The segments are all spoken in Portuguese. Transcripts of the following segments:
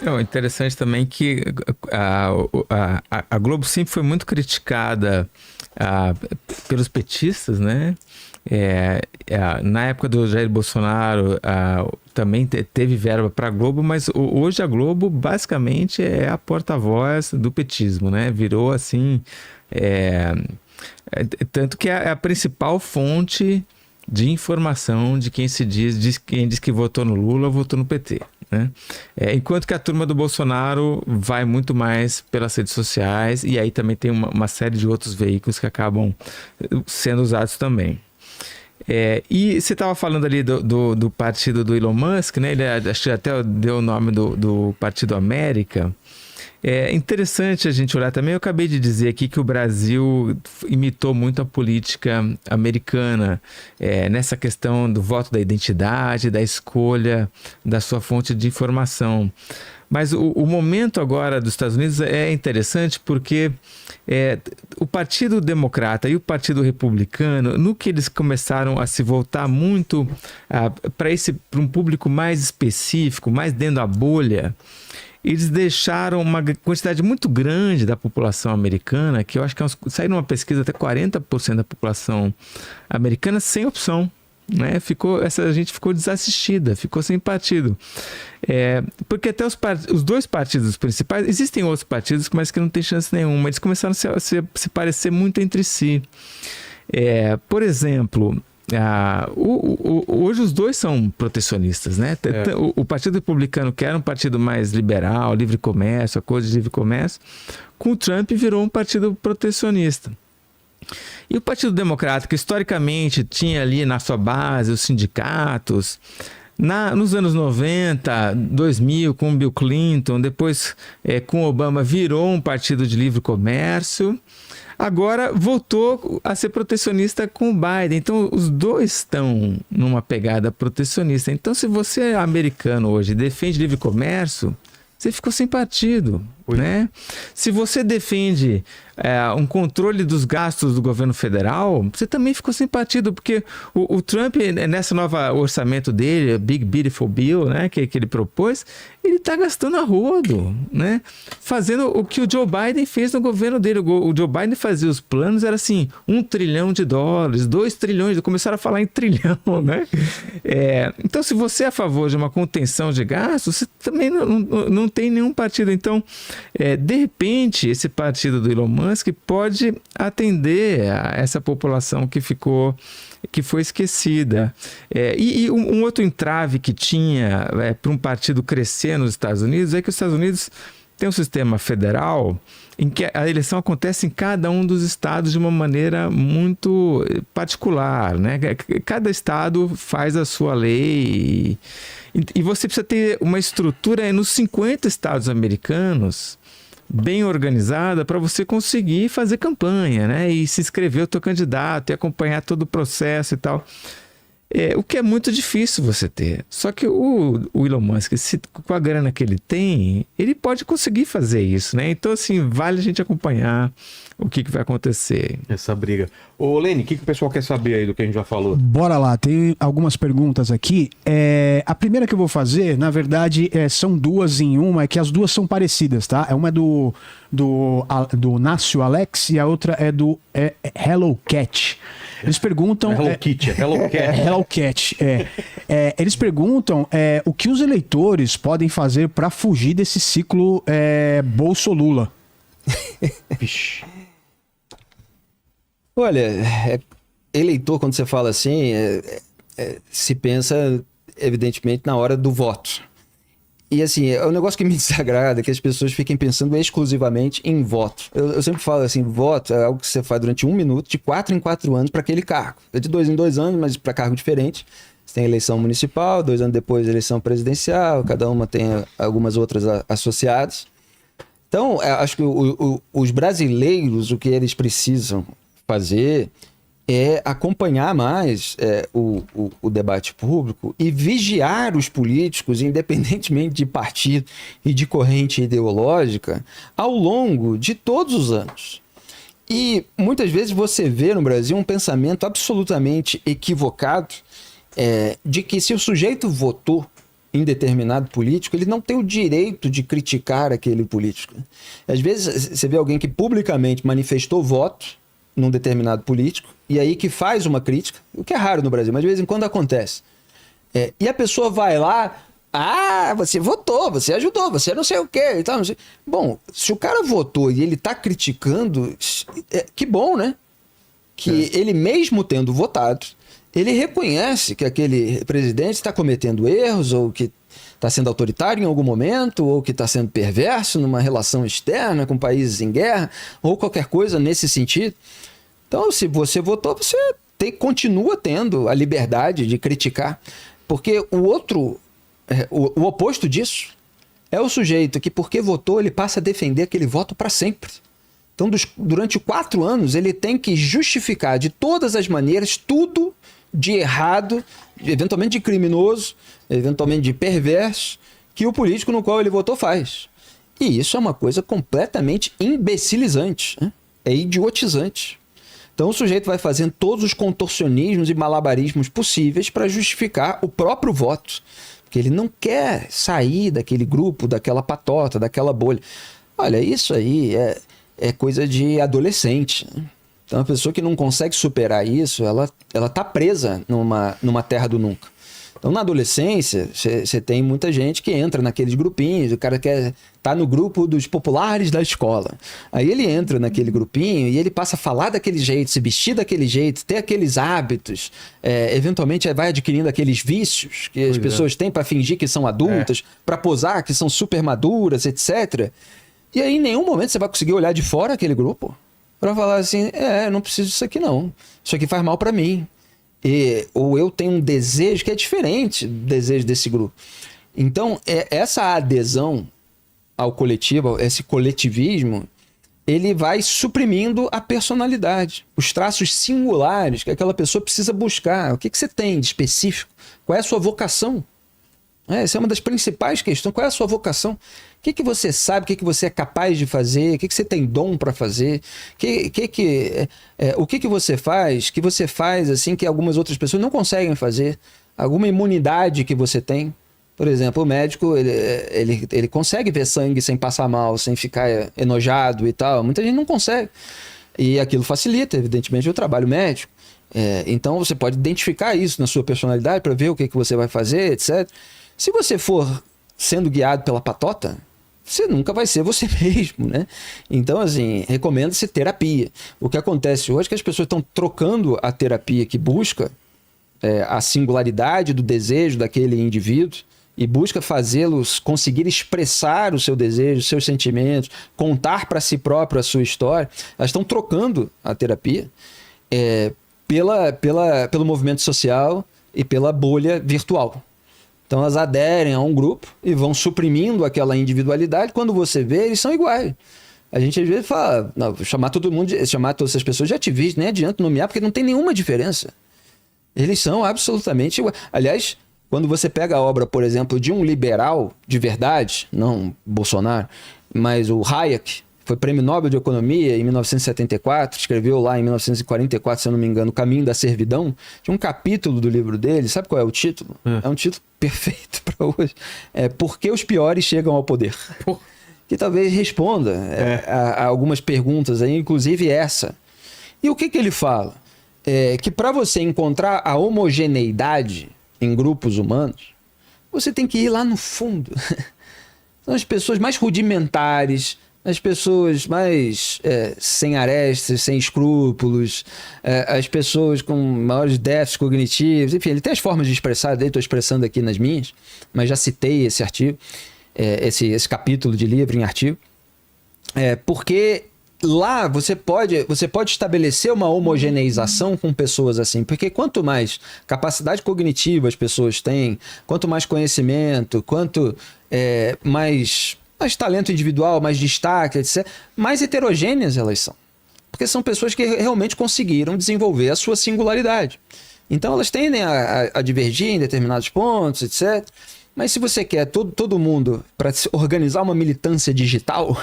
Não, interessante também que a Globo sempre foi muito criticada ah, pelos petistas, né? Na época do Jair Bolsonaro, também teve verba para a Globo, mas hoje a Globo basicamente é a porta-voz do petismo, né? Virou assim, é, tanto que é a principal fonte de informação de quem quem diz que votou no Lula, votou no PT, né? Enquanto que a turma do Bolsonaro vai muito mais pelas redes sociais, e aí também tem uma série de outros veículos que acabam sendo usados também. E você estava falando ali do partido do Elon Musk, né? Ele acho que até deu o nome do Partido América. É interessante a gente olhar também. Eu acabei de dizer aqui que o Brasil imitou muito a política americana nessa questão do voto da identidade, da escolha da sua fonte de informação. Mas o momento agora dos Estados Unidos é interessante porque o Partido Democrata e o Partido Republicano, no que eles começaram a se voltar muito para um público mais específico, mais dentro da bolha, eles deixaram uma quantidade muito grande da população americana, que eu acho que saiu numa pesquisa até 40% da população americana sem opção. Né? Essa gente ficou desassistida, ficou sem partido. Porque até os dois partidos principais, existem outros partidos, mas que não tem chance nenhuma, eles começaram a se parecer muito entre si. Por exemplo, hoje os dois são protecionistas, né? O Partido Republicano, que era um partido mais liberal, livre comércio, acordo de livre comércio, com o Trump virou um partido protecionista. E o Partido Democrata, que historicamente tinha ali na sua base os sindicatos, nos anos 90, 2000, com Bill Clinton, depois com Obama, virou um partido de livre comércio, agora voltou a ser protecionista com o Biden. Então, os dois estão numa pegada protecionista. Então, se você é americano hoje e defende livre comércio, você ficou sem partido, né? Se você defende um controle dos gastos do governo federal, você também ficou sem partido, porque o Trump, nessa nova orçamento dele, Big Beautiful Bill, né, que ele propôs, ele está gastando a rodo, né? Fazendo o que o Joe Biden fez no governo dele. O Joe Biden fazia os planos, era assim, $1 trilhão, 2 trilhões, começaram a falar em trilhão, né? Então, se você é a favor de uma contenção de gastos, você também não tem nenhum partido. Então, de repente, esse partido do Elon Musk pode atender a essa população que foi esquecida. E um outro entrave que tinha para um partido crescer nos Estados Unidos é que os Estados Unidos têm um sistema federal em que a eleição acontece em cada um dos estados de uma maneira muito particular, né? Cada estado faz a sua lei e você precisa ter uma estrutura nos 50 estados americanos bem organizada para você conseguir fazer campanha, né? E se inscrever o teu candidato e acompanhar todo o processo e tal. O que é muito difícil você ter. Só que o Elon Musk, com a grana que ele tem, ele pode conseguir fazer isso, né? Então, assim, vale a gente acompanhar o que vai acontecer. Essa briga. Ô, Lene, o que o pessoal quer saber aí do que a gente já falou? Bora lá, tem algumas perguntas aqui. A primeira que eu vou fazer, na verdade, são duas em uma, é que as duas são parecidas, tá? Uma é do Nácio Alex e a outra é do Hello Cat. Eles perguntam... Hello Kitty, Hello Cat. Hello Cat, eles perguntam o que os eleitores podem fazer para fugir desse ciclo Bolso-Lula. Olha, eleitor, quando você fala assim, se pensa, evidentemente, na hora do voto. E assim, é um negócio que me desagrada, que as pessoas fiquem pensando exclusivamente em voto. Eu sempre falo assim, voto é algo que você faz durante 1 minuto, de 4 em 4 anos para aquele cargo. É de 2 em 2 anos, mas para cargo diferente. Você tem eleição municipal, 2 anos depois eleição presidencial, cada uma tem algumas outras associadas. Então, acho que os brasileiros, o que eles precisam fazer é acompanhar mais o debate público e vigiar os políticos, independentemente de partido e de corrente ideológica, ao longo de todos os anos. E muitas vezes você vê no Brasil um pensamento absolutamente equivocado de que se o sujeito votou em determinado político, ele não tem o direito de criticar aquele político. Às vezes você vê alguém que publicamente manifestou voto num determinado político, e aí que faz uma crítica, o que é raro no Brasil, mas de vez em quando acontece. E a pessoa vai lá, você votou, você ajudou, você não sei o quê e tal. Não sei. Bom, se o cara votou e ele tá criticando, que bom, né? Que ele mesmo tendo votado, ele reconhece que aquele presidente está cometendo erros, ou que está sendo autoritário em algum momento, ou que está sendo perverso numa relação externa com países em guerra, ou qualquer coisa nesse sentido. Então, se você votou, você continua tendo a liberdade de criticar. Porque o oposto disso é o sujeito que, porque votou, ele passa a defender aquele voto para sempre. Então, durante 4 anos, ele tem que justificar de todas as maneiras tudo de errado, eventualmente de criminoso, eventualmente de perverso, que o político no qual ele votou faz. E isso é uma coisa completamente imbecilizante, né? É idiotizante. Então o sujeito vai fazendo todos os contorcionismos e malabarismos possíveis para justificar o próprio voto. Porque ele não quer sair daquele grupo, daquela patota, daquela bolha. Olha, isso aí é coisa de adolescente, né? Então, a pessoa que não consegue superar isso, ela tá presa numa terra do nunca. Então, na adolescência, você tem muita gente que entra naqueles grupinhos, o cara tá no grupo dos populares da escola. Aí ele entra naquele grupinho e ele passa a falar daquele jeito, se vestir daquele jeito, ter aqueles hábitos, eventualmente vai adquirindo aqueles vícios que as pessoas têm para fingir que são adultas, para posar que são super maduras, etc. E aí, em nenhum momento você vai conseguir olhar de fora aquele grupo para falar assim, não preciso disso aqui não. Isso aqui faz mal para mim. Ou eu tenho um desejo que é diferente do desejo desse grupo. Então, essa adesão ao coletivo, esse coletivismo, ele vai suprimindo a personalidade, os traços singulares que aquela pessoa precisa buscar. O que você tem de específico? Qual é a sua vocação? Essa é uma das principais questões. Qual é a sua vocação? O que você sabe? O que você é capaz de fazer? O que você tem dom para fazer? O que você faz? Que você faz assim que algumas outras pessoas não conseguem fazer? Alguma imunidade que você tem? Por exemplo, o médico ele consegue ver sangue sem passar mal, sem ficar enojado e tal. Muita gente não consegue. E aquilo facilita, evidentemente, o trabalho médico. Então você pode identificar isso na sua personalidade para ver o que você vai fazer, etc. Se você for sendo guiado pela patota, você nunca vai ser você mesmo, né? Então, assim, recomenda-se terapia. O que acontece hoje é que as pessoas estão trocando a terapia que busca a singularidade do desejo daquele indivíduo e busca fazê-los conseguir expressar o seu desejo, os seus sentimentos, contar para si próprio a sua história. Elas estão trocando a terapia pelo movimento social e pela bolha virtual. Então elas aderem a um grupo e vão suprimindo aquela individualidade. Quando você vê, eles são iguais. A gente às vezes fala, não, chamar todas essas pessoas de ativistas, nem adianta nomear, porque não tem nenhuma diferença. Eles são absolutamente iguais. Aliás, quando você pega a obra, por exemplo, de um liberal de verdade, não Bolsonaro, mas o Hayek, foi prêmio Nobel de Economia em 1974, escreveu lá em 1944, se eu não me engano, O Caminho da Servidão. Tinha um capítulo do livro dele, sabe qual é o título? É um título perfeito para hoje. Por que os piores chegam ao poder? Que talvez responda a algumas perguntas aí, inclusive essa. E o que ele fala? Que para você encontrar a homogeneidade em grupos humanos, você tem que ir lá no fundo. São as pessoas mais rudimentares, as pessoas mais sem arestas, sem escrúpulos, as pessoas com maiores déficits cognitivos, enfim, ele tem as formas de expressar dele, estou expressando aqui nas minhas, mas já citei esse artigo, esse capítulo de livro em artigo, porque lá você pode estabelecer uma homogeneização com pessoas assim, porque quanto mais capacidade cognitiva as pessoas têm, quanto mais conhecimento, quanto mais talento individual, mais destaque, etc., mais heterogêneas elas são. Porque são pessoas que realmente conseguiram desenvolver a sua singularidade. Então elas tendem a divergir em determinados pontos, etc. Mas se você quer todo mundo para organizar uma militância digital,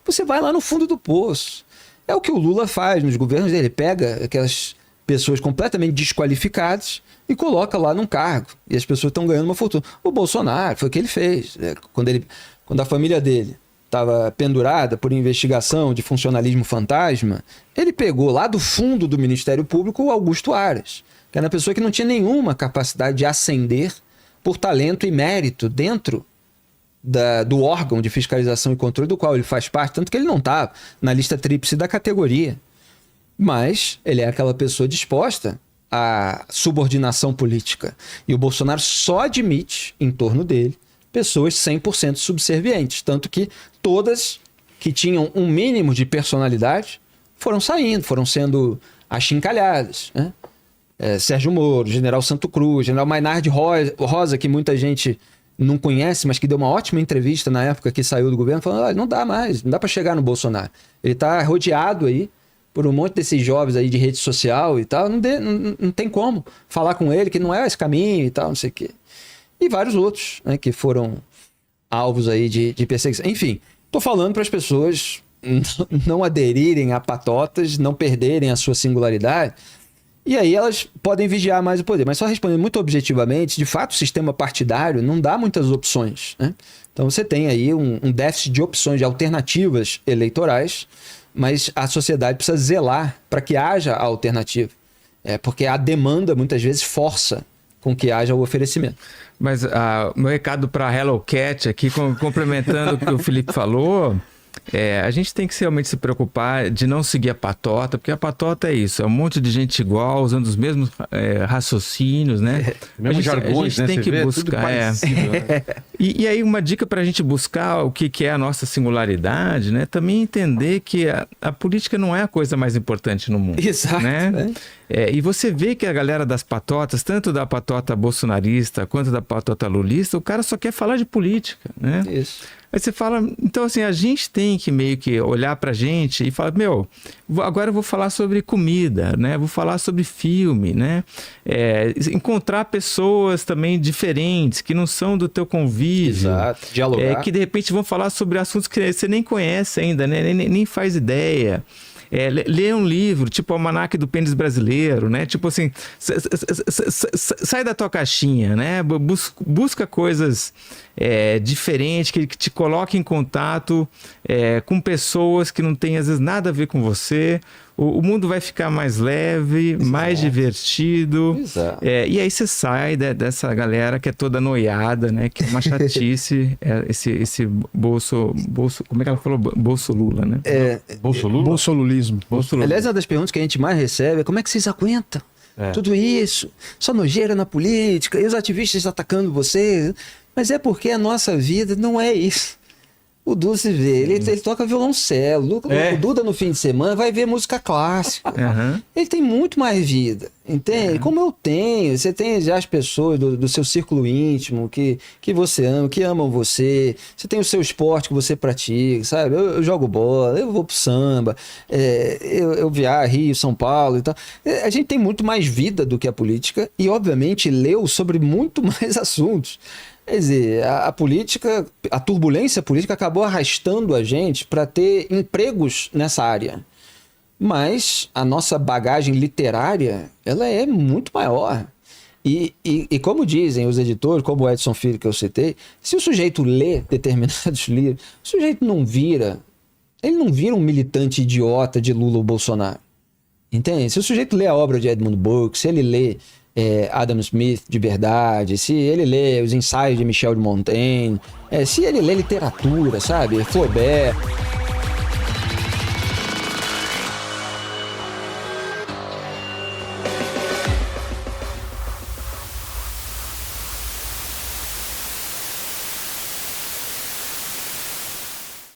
você vai lá no fundo do poço. É o que o Lula faz nos governos dele. Ele pega aquelas pessoas completamente desqualificadas e coloca lá num cargo. E as pessoas estão ganhando uma fortuna. O Bolsonaro, foi o que ele fez. Quando a família dele estava pendurada por investigação de funcionalismo fantasma, ele pegou lá do fundo do Ministério Público o Augusto Aras, que era uma pessoa que não tinha nenhuma capacidade de ascender por talento e mérito dentro do órgão de fiscalização e controle do qual ele faz parte, tanto que ele não estava na lista tríplice da categoria. Mas ele é aquela pessoa disposta à subordinação política. E o Bolsonaro só admite, em torno dele, pessoas 100% subservientes. Tanto que todas que tinham um mínimo de personalidade foram saindo, foram sendo achincalhadas, né? Sérgio Moro, General Santo Cruz, General Maynard Rosa, que muita gente não conhece, mas que deu uma ótima entrevista na época que saiu do governo, falando, olha, não dá mais, não dá para chegar no Bolsonaro. Ele está rodeado aí por um monte desses jovens aí de rede social e tal, não tem como falar com ele que não é esse caminho e tal, não sei o quê. E vários outros, né, que foram alvos aí de perseguição. Enfim, tô falando para as pessoas não aderirem a patotas, não perderem a sua singularidade, e aí elas podem vigiar mais o poder. Mas só respondendo muito objetivamente, de fato o sistema partidário não dá muitas opções, né? Então você tem aí um déficit de opções, de alternativas eleitorais, mas a sociedade precisa zelar para que haja a alternativa. Porque a demanda muitas vezes força com que haja o oferecimento. Mas meu recado para Hello Cat aqui, complementando o que o Felipe falou, a gente tem que realmente se preocupar de não seguir a patota, porque a patota é isso, é um monte de gente igual, usando os mesmos raciocínios, né? Mesmos jargões, a gente né? tem Você que vê, buscar. tudo parecido, né? E aí uma dica para a gente buscar o que é a nossa singularidade, né? Também entender que a política não é a coisa mais importante no mundo. Exato. Né? E você vê que a galera das patotas, tanto da patota bolsonarista quanto da patota lulista, o cara só quer falar de política, né? Isso. Aí você fala, então assim, a gente tem que meio que olhar pra gente e falar, agora eu vou falar sobre comida, né? Vou falar sobre filme, né? Encontrar pessoas também diferentes, que não são do teu convívio. Exato, dialogar. Que de repente vão falar sobre assuntos que você nem conhece ainda, né? Nem faz ideia. Ler um livro, tipo o Almanaque do Pênis Brasileiro, né? Tipo assim, sai da tua caixinha, né? Busca coisas diferentes, que te coloquem em contato com pessoas que não têm, às vezes, nada a ver com você. O mundo vai ficar mais leve, mais divertido. Exato. E aí você sai dessa galera que é toda noiada, né? Que é uma chatice, esse bolso... Como é que ela falou? Bolso Lula, né? Bolsolulismo. Aliás, uma das perguntas que a gente mais recebe é como é que vocês aguentam tudo isso? Só nojeira na política, e os ativistas atacando vocês. Mas é porque a nossa vida não é isso. O Duda se vê, ele toca violoncelo. O Duda no fim de semana vai ver música clássica. Uhum. Ele tem muito mais vida, entende? Como eu tenho. Você tem já as pessoas do seu círculo íntimo que você ama, que amam você. Você tem o seu esporte que você pratica, sabe? Eu jogo bola, eu vou pro samba, eu viajo, Rio, São Paulo e tal. A gente tem muito mais vida do que a política e, obviamente, leu sobre muito mais assuntos. Quer dizer, a política, a turbulência política acabou arrastando a gente para ter empregos nessa área. Mas a nossa bagagem literária, ela é muito maior. E como dizem os editores, como o Edson Filho que eu citei, se o sujeito lê determinados livros, o sujeito ele não vira um militante idiota de Lula ou Bolsonaro. Entende? Se o sujeito lê a obra de Edmund Burke, se ele lê Adam Smith de verdade, se ele lê os ensaios de Michel de Montaigne, se ele lê literatura, sabe? Flaubert,